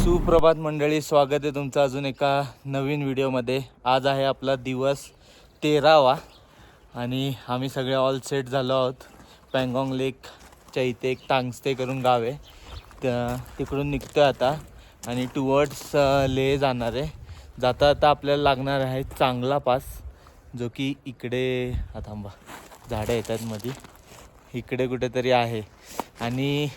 सुप्रभात मंडळी, स्वागत आहे तुमचं अजून एका नवीन व्हिडिओमध्ये। आज आहे आपला दिवस 13वा आणि आम्ही सगळे ऑल सेट झालो आहोत। पँगॉन्ग लेकच्या इथे एक टांगस्टे करून गाव आहे, तिकडून निघतो आता आणि टुवर्ड्स लेह जाणार आहे। जाता आता आपल्याला लागणार आहे चांगला पास, जो की इकडे थांबा झाडं येतात मध्ये, इकडे कुठेतरी आहे। आणि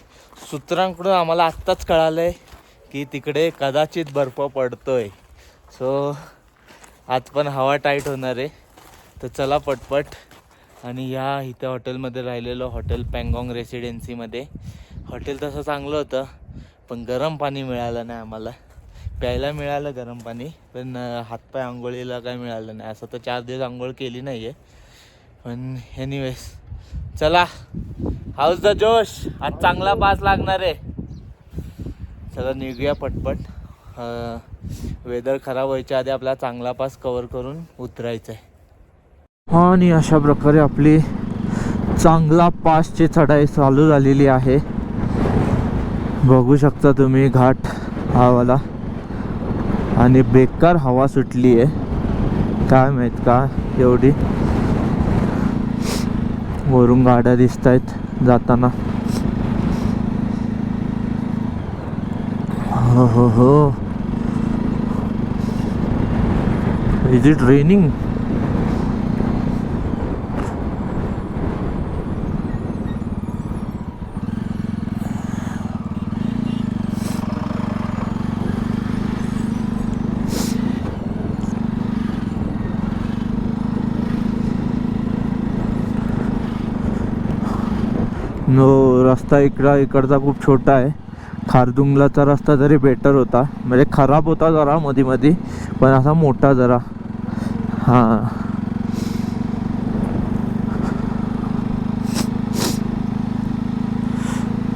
सूत्रांकडून आम्हाला आत्ताच कळालं आहे की तिकडे कदाचित बर्फ पडतोय। सो आज पण हवा टाईट होणार आहे, तर चला पटपट। आणि या इथे हॉटेलमध्ये राहिलेलो, हॉटेल पँगॉन्ग रेसिडेन्सीमध्ये। हॉटेल तसं चांगलं होतं, पण गरम पाणी मिळालं नाही आम्हाला। प्यायला मिळालं गरम पाणी, पण हातपाय आंघोळीला काय मिळालं नाही। असं तर 4 दिवस आंघोळ केली नाही आहे, पण एनिवेज चला, हाऊस द जोश। आज चांगला पास लागणार आहे, चला निघूया पटपट। वेदर खराब व्हायच्या आधी आपला चांगला पास कवर करून उतरायचं आहे। आणि अशा प्रकारे आपली चांगला पासची चढाई चालू झालेली आहे। बघू शकता तुम्ही घाट हावाला, आणि बेकार हवा सुटली आहे, काय माहीत का एवढी। वरून गाड्या दिसत आहेत जाताना। हो इज इट रेनिंग? नो, रस्ता इकडचा खूप छोटा आहे। खारदुंगलाचा रस्ता तरी बेटर होता, म्हणजे खराब होता जरा मध्ये मध्ये, पण असा मोठा जरा। हां,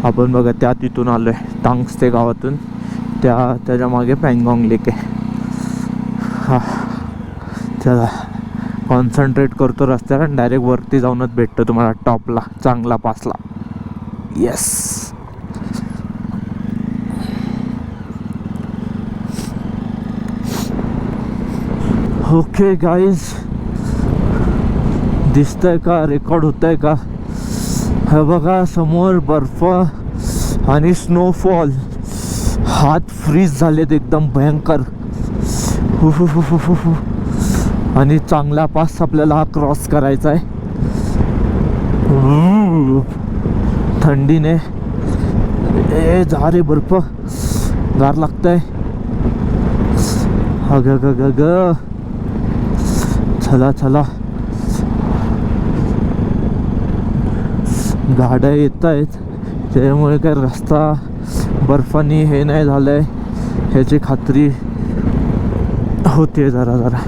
आपण बघा त्या तिथून आलो आहे, टांगस्टे गावातून। त्याच्या मागे पँगॉन्ग लेक आहे। हां चला, कॉन्सन्ट्रेट करतो रस्त्याला, डायरेक्ट वरती जाऊनच भेटतो तुम्हाला टॉपला, चांगला पासला। येस, ओके गाइज, दिसतंय का, रेकॉर्ड होतंय का? हे बघा समोर बर्फ आणि स्नोफॉल, हात फ्रीज झालेत एकदम भयंकर। आणि चांगला पास आपल्याला हा क्रॉस करायचा आहे। थंडीने जा रे बर्फ, गार लागतंय। ग चला चला, गाड्या येत आहेत, त्यामुळे काय रस्ता बर्फानी हे नाही झालंय ह्याची खात्री होते जरा जरा।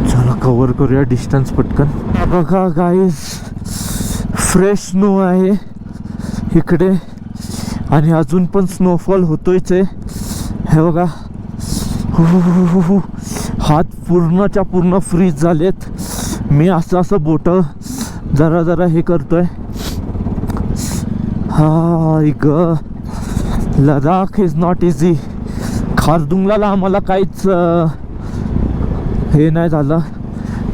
चला कव्हर करूया डिस्टन्स पटकन। बघा गाईज, फ्रेश स्नो आहे इकडे, आणि अजून पण स्नोफॉल होतोयच आहे। हे बघा, हो, हात पूर्णच्या पूर्ण फ्रीज झालेत। मी असं बोट जरा जरा हे करतोय। ग Ladakh is not easy. Khardungla आम्हाला काहीच हे नाही झालं,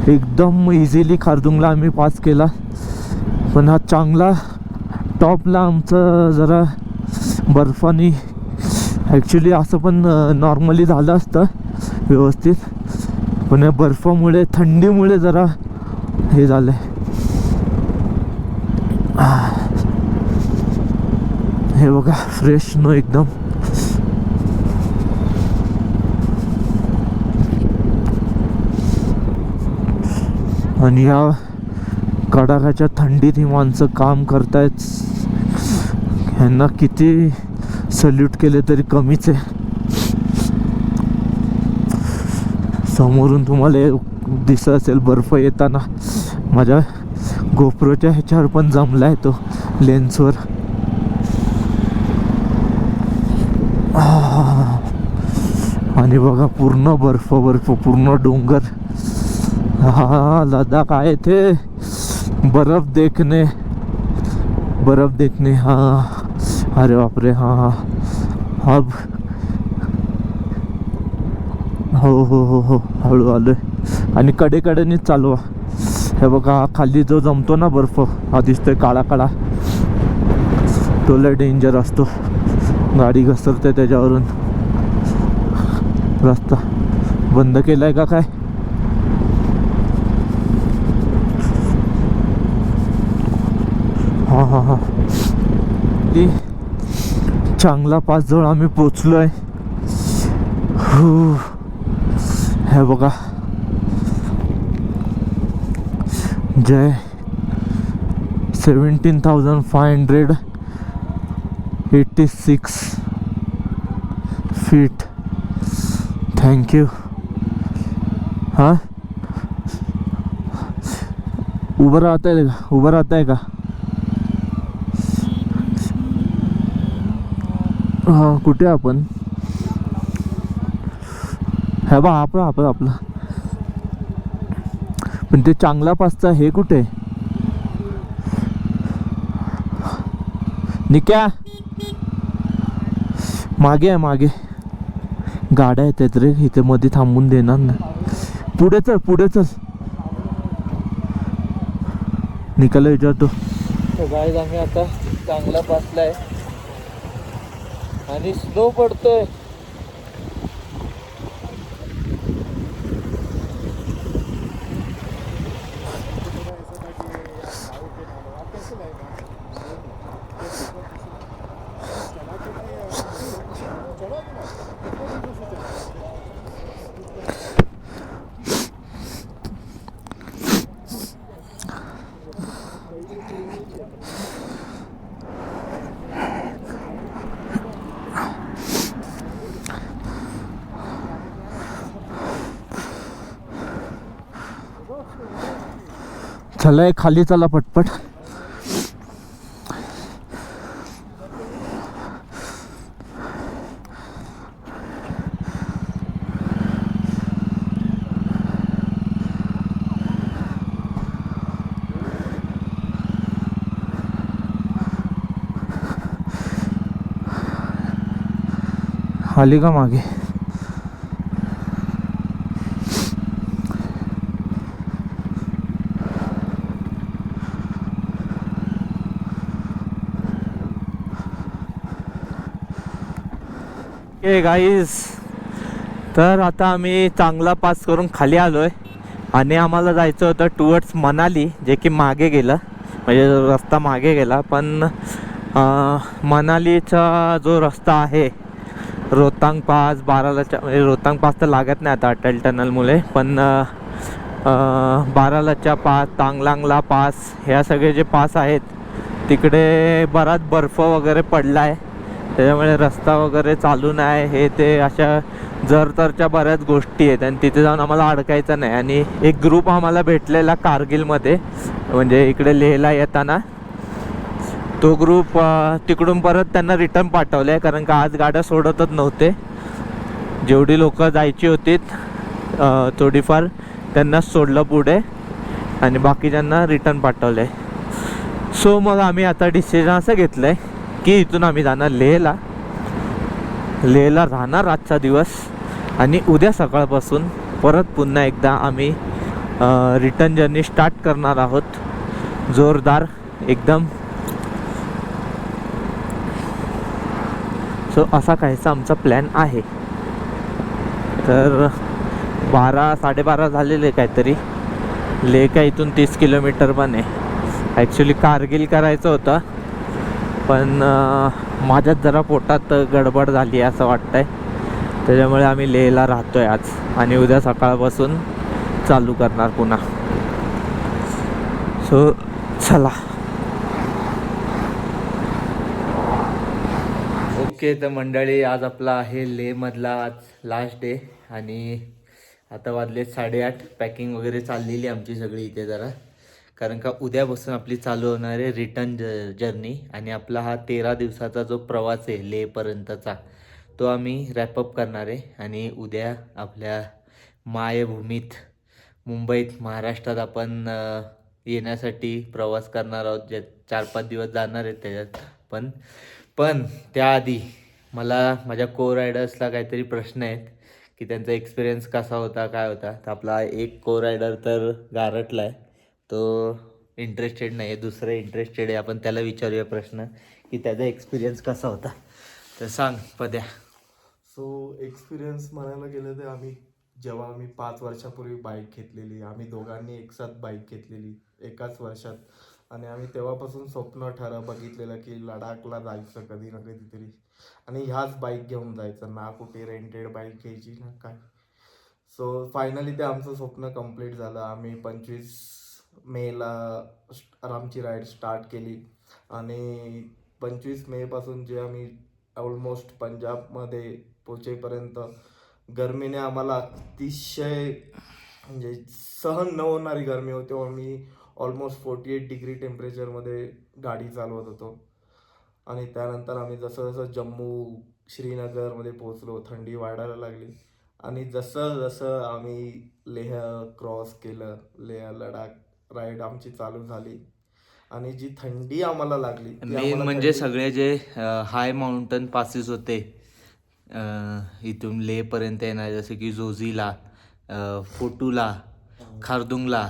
एकदम इझिली खारदुंगला आम्ही पास केला। पण हा चांगला टॉपला आमचं जरा बर्फानी, ॲक्च्युली असं पण नॉर्मली झालं असतं व्यवस्थित, पण बर्फामुळे, थंडीमुळे जरा हे झालं आहे। हे बघा फ्रेश स्नो एकदम। आणि या कडाक्याच्या थंडीत ही माणसं काम करतायत, ह्यांना किती सल्यूट केले तरी कमीच आहे। समोरून तुम्हाला दिसत असेल बर्फ येताना, माझ्या गोप्रोच्या ह्याच्यावर पण जमला आहे तो लेन्सवर। आणि बघा पूर्ण बर्फ, पूर्ण डोंगर। हा लडाख आहे ते। बर्फ देखने हाँ. अरे बापरे हाँ हाँ अब हो हळू आलोय. आणि कडेकडेनेच चालवा. हे बघा खाली जो जमतो ना बर्फ हा दिसतोय काळा काळा, तो लय डेंजर असतो. गाडी घसरते त्याच्यावरून. रस्ता बंद केलाय का काय? हा चांगला पास जवळ आम्ही पोचलोय. हे बघा जय 17,586 फीट. थँक्यू. हाँ उभं राहता है का? हाँ कुठे आपण? हे बा आपलं पण ते चांगला पासचा हे कुठे? निक्या मागे आहे मागे. गाड्या येतात रे इथे, मध्ये थांबून देणार ना. पुढे चल निकाला विचारतो. तर गाईज आम्ही आता चांगला पासलाय आणि स्नो पडतोय. चला खाली चला पटपट. आली का मागे? गाईज तर आता आम्ही चांगला पास करून खाली आलोय आणि आम्हाला जायचं होतं टुवर्ड्स मनाली, जे की मागे गेलं, म्हणजे रस्ता मागे गेला. पण मनालीचा जो रस्ता आहे रोहतांग पास बारालाच्या, म्हणजे रोहतांग पास तर लागत नाही आता अटल टनलमुळे, पण बारालाच्या पास, तांगलांगला पास, ह्या सगळे जे पास आहेत तिकडे बराच बर्फ वगैरे पडला आहे. त्याच्यामुळे रस्ता वगैरे चालू नाही, हे ते अशा जरतरच्या बऱ्याच गोष्टी आहेत आणि तिथे जाऊन आम्हाला अडकायचं नाही. आणि एक ग्रुप आम्हाला भेटलेला कारगिलमध्ये, म्हणजे इकडे लेहला येताना, तो ग्रुप तिकडून परत त्यांना रिटर्न पाठवलं आहे, कारण का आज गाड्या सोडतच नव्हते. जेवढी लोकं जायची होती थोडीफार त्यांनाच सोडलं पुढे आणि बाकीच्यांना रिटर्न पाठवलं आहे. सो मग आम्ही आता डिसिजन असं घेतलं आहे की इथून आम्ही जाणार लेहला राहणार आजचा दिवस आणि उद्या सकाळपासून परत पुन्हा एकदा आम्ही रिटर्न जर्नी स्टार्ट करणार आहोत, जोरदार एकदम. सो असा काहीसा आमचा प्लॅन आहे. तर 12-12:30 झालेले काहीतरी. लेह का इथून 30 किलोमीटर पण आहे. ॲक्च्युली कारगिल करायचं होतं, पण माझ्यात जरा पोटात गडबड झाली आहे असं वाटतंय. त्याच्यामुळे आम्ही लेहला राहतोय आज आणि उद्या सकाळपासून चालू करणार पुन्हा. सो चला. ओके तर मंडळी, आज आपला आहे लेहमधला आज लास्ट डे आणि आता वाजले 8:30. पॅकिंग वगैरे चाललेली आमची सगळी इथे जरा, कारण का उद्यापासून आपली चालू होणार आहे रिटर्न जर्नी. आणि आपला हा 13 दिवसाचा जो प्रवास आहे लेहपर्यंतचा, तो आम्ही रॅपअप करणार आहे. आणि उद्या आपल्या मायभूमीत मुंबईत, महाराष्ट्रात आपण येण्यासाठी प्रवास करणार आहोत, जे 4-5 दिवस जाणार आहेत त्याच्यात. पण पण त्याआधी मला माझ्या को रायडर्सला काहीतरी प्रश्न आहेत की त्यांचा एक्सपिरियन्स कसा होता, काय होता. तर आपला एक को रायडर तर गारटला आहे, तो इंटरेस्टेड नाही आहे. दुसरं इंटरेस्टेड आहे, आपण त्याला विचारूया प्रश्न की त्याचा एक्सपिरियन्स कसा होता. तर सांग पद्या. सो एक्सपिरियन्स म्हणायला गेलं तर जेव्हा आम्ही 5 वर्षापूर्वी बाईक घेतलेली, आम्ही दोघांनी एकसाथ बाईक घेतलेली एकाच वर्षात. आणि आम्ही तेव्हापासून स्वप्न बघितलेलं की लडाखला जायचं कधी ना कधीतरी, आणि ह्याच बाईक घेऊन जायचं, ना कुठे रेंटेड बाईक घ्यायची ना काय. सो फायनली ते आमचं स्वप्न कम्प्लीट झालं. आम्ही 25 मेला आमची राईड स्टार्ट केली, आणि 25 मेपासून जे आम्ही ऑलमोस्ट पंजाबमध्ये पोचेपर्यंत गरमीने आम्हाला अतिशय म्हणजे सहन न होणारी गरमी होती. आम्ही ऑलमोस्ट 48 डिग्री टेम्परेचरमध्ये गाडी चालवत होतो. आणि त्यानंतर आम्ही जसं जसं जम्मू श्रीनगरमध्ये पोहोचलो, थंडी वाढायला लागली. आणि जसं जसं आम्ही लेह क्रॉस केलं, लेह लडाख राईड आमची चालू झाली, आणि जी थंडी आम्हाला लागली ती मेन म्हणजे सगळे जे हाय माउंटन पासेस होते इथून लेपर्यंत येणार, जसे की जोझिला, फोटुला, खारदुंगला,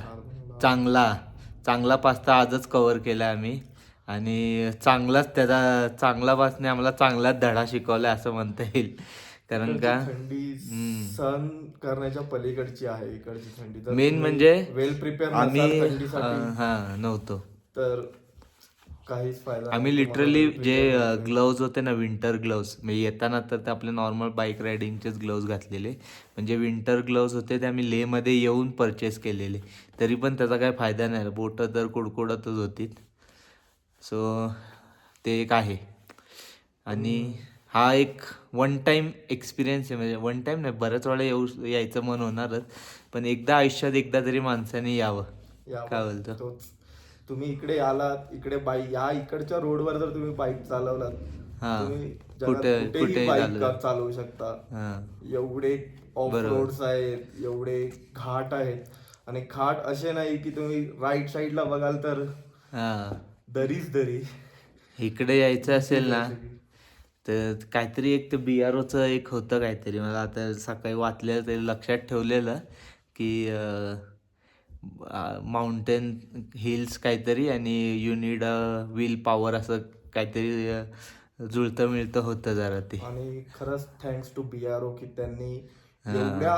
चांगला पास तर आजच कव्हर केला आम्ही. आणि चांगला पासने आम्हाला चांगलाच धडा शिकवला असं म्हणता येईल. कारण का थंडी सहन करण्याच्या पलीकडची आहे इकडची थंडी. जर मेन तुम्ही म्हणजे वेल प्रिपेअर आम्ही नसाल थंडीसाठी नव्हतो. तर काहीच फायदा नाही. आम्ही तुम्हाला लिटरली well जे prepare व्हायला पाहिजे. ग्लोव्ज होते ना, विंटर ग्लोव्ज, म्हणजे येताना तर ते आपले नॉर्मल बाईक रायडिंगचेच ग्लोव्ज घातलेले, म्हणजे विंटर ग्लोव्ज होते ते आम्ही लेमध्ये येऊन परचेस केलेले. तरी पण त्याचा काही फायदा नाही, बोटं तर कुडकुडतच होती. सो ते एक आहे. आणि हा एक वन टाईम एक्सपिरियन्स आहे, म्हणजे वन टाईम नाही, बऱ्याच वेळा यायचं मन होणारच, पण एकदा आयुष्यात एकदा तरी माणसाने यावं. काय बोलतो? तोच तुम्ही इकडे आलात, इकडे या इकडच्या रोडवर जर तुम्ही बाईक चालवलात, हा, तुम्ही जगात कुठेही बाईक चालवू शकता. एवढे ऑफ रोड्स आहेत, एवढे घाट आहेत. आणि घाट असे नाही की तुम्ही राईट साईडला बघाल तर दरीच दरी. इकडे यायचं असेल ना तर काहीतरी एक ते BROचं एक होतं काहीतरी, मला आता सकाळी वाचलेलं ते लक्षात ठेवलेलं की माउंटेन हिल्स काहीतरी आणि यू नीड विल पॉवर, असं काहीतरी जुळतं मिळतं होतं जरा ते. आणि खरंच थँक्स टू BRO की त्यांनी एवढ्या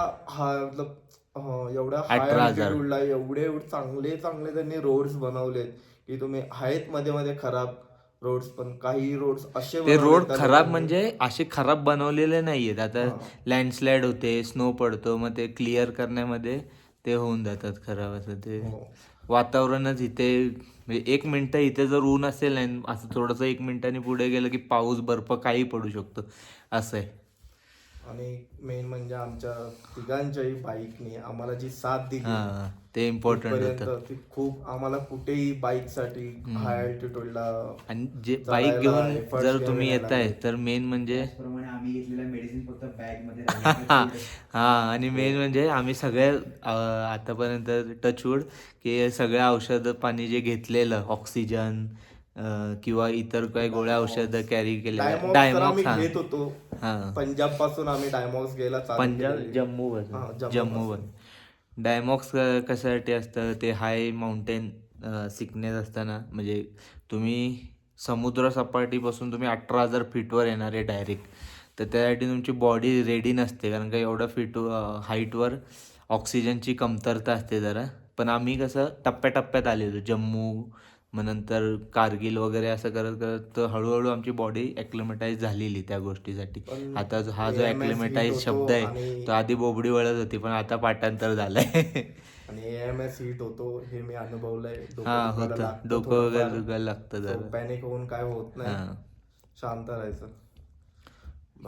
एवढ्या हाय अल्टिट्यूडला एवढे चांगले चांगले त्यांनी रोड्स बनवलेत की तुम्ही आहेत मध्ये मध्ये खराब रोड्स, पण काही रोड्स असे ते रोड खराब म्हणजे असे खराब बनवलेले नाहीयेत. आता लँडस्लाइड होते, स्नो पडतो, मग ते क्लिअर करण्यामध्ये ते होऊन जातात खराब. असं ते वातावरणच इथे, म्हणजे 1 मिनिटं इथे जर ऊन असेल नाही, असं थोडंसं 1 मिनिटाने पुढे गेलं की पाऊस, बर्फ काही पडू शकतो, असं आहे. आणि मेन म्हणजे आमच्या तिघांच्याही बाईकने आम्हाला जी साथ दिली ते इम्पॉर्टंट होतं. ती खूप आम्हाला कुठेही बाईकसाठी हाय अल्टिट्यूडला आणि जे बाईक घेऊन जर तुम्ही येताय तर मेन म्हणजे आम्ही घेतलेल्या मेडिसिन फक्त बॅग मध्ये हा, आणि मेन म्हणजे आम्ही सगळे आतापर्यंत टचवूड की सगळ्या औषधं पाणी जे घेतलेलं, ऑक्सिजन किंवा इतर काही गोळ्या औषधं कॅरी केलेल्या. डायमॉक्स घेत होतो. पंजाब पासून आम्ही डायमॉक्स घ्यायला जम्मू डायमॉक्स कशासाठी असतं, ते हाय माउंटेन सिकनेस असताना, म्हणजे तुम्ही समुद्र सपाटीपासून तुम्ही 18,000 फीटवर येणार आहे डायरेक्ट, तर त्यासाठी तुमची बॉडी रेडी नसते, कारण का एवढ्या हाईटवर ऑक्सिजनची कमतरता असते जरा. पण आम्ही कसं टप्प्याटप्प्यात आलेलो, जम्मू, मग नंतर कारगिल वगैरे, असं करत करत हळूहळू आमची बॉडी ॲक्लिमेटाईज झालेली त्या गोष्टीसाठी. आता हा जो ॲक्लिमेटाईज शब्द आहे तो आधी बोबडी वळत होती, पण आता पाठांतर झालंय. आणि AMS हीट होतो, हे मी अनुभवलंय. होतं, डोकं वगैरे दुखायला लागतं जरा. पॅनिक होऊन काय होत नाही, शांत राहायचं.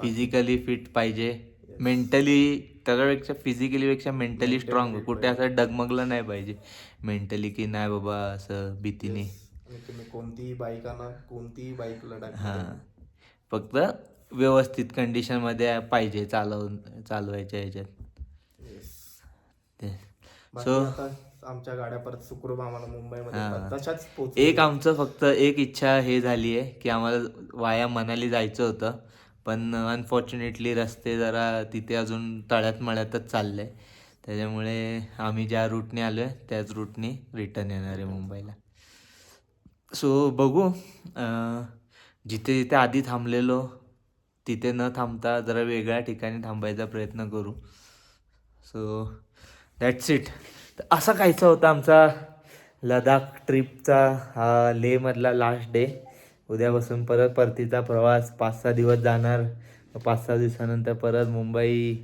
फिजिकली फिट पाहिजे, मेंटली त्याच्यापेक्षा फिजिकली पेक्षा मेंटली स्ट्रॉंग, कुठे असं डगमगलं नाही पाहिजे मेंटली की नाही बाबा असं भीतीने. तुम्ही कोणतीही बाईक आणा, कोणतीही बाईक फक्त व्यवस्थित कंडिशन मध्ये पाहिजे चालवायच्या ह्याच्यात. सो आमच्या गाड्या परत सुखरूप आम्हाला मुंबईमध्ये हां. तशाच एक आमचं फक्त एक इच्छा हे झाली आहे की आम्हाला वाया मनाली जायचं होतं, पण अनफॉर्च्युनेटली रस्ते जरा तिथे अजून तळ्यात मळ्यातच चालले आहे. त्याच्यामुळे आम्ही ज्या रूटने आलो आहे त्याच रूटने रिटर्न येणार आहे मुंबईला. सो बघू, जिथे जिथे आधी थांबलेलो तिथे न थांबता जरा वेगळ्या ठिकाणी थांबायचा प्रयत्न करू. So that's it. तर असा कायचा होता आमचा लडाख ट्रिपचा हा लेहमधला लास्ट डे. उद्यापासून परत परतीचा प्रवास 5-6 दिवस जाणार. 5-6 दिवसानंतर परत मुंबई,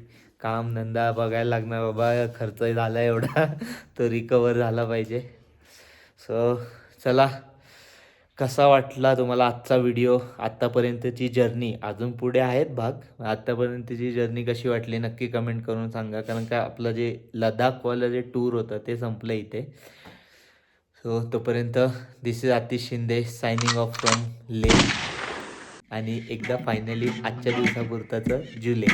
काम धंदा बघायला लागणार. बाबा खर्च झाला एवढा तो रिकवर झाला पाहिजे. सो चला, कसा वाटला तुम्हाला आजचा व्हिडिओ, आत्तापर्यंतची जर्नी, अजून पुढे आहेत भाग, आत्तापर्यंतची जर्नी कशी वाटली नक्की कमेंट करून सांगा. कारण का आपलं जे लडाखवालं जे टूर होतं ते संपलं इथे. सो तोपर्यंत this is Atish Shinde signing off from Leh. आणि एकदा फायनली आजच्या दिवसापुरताचं जुलै.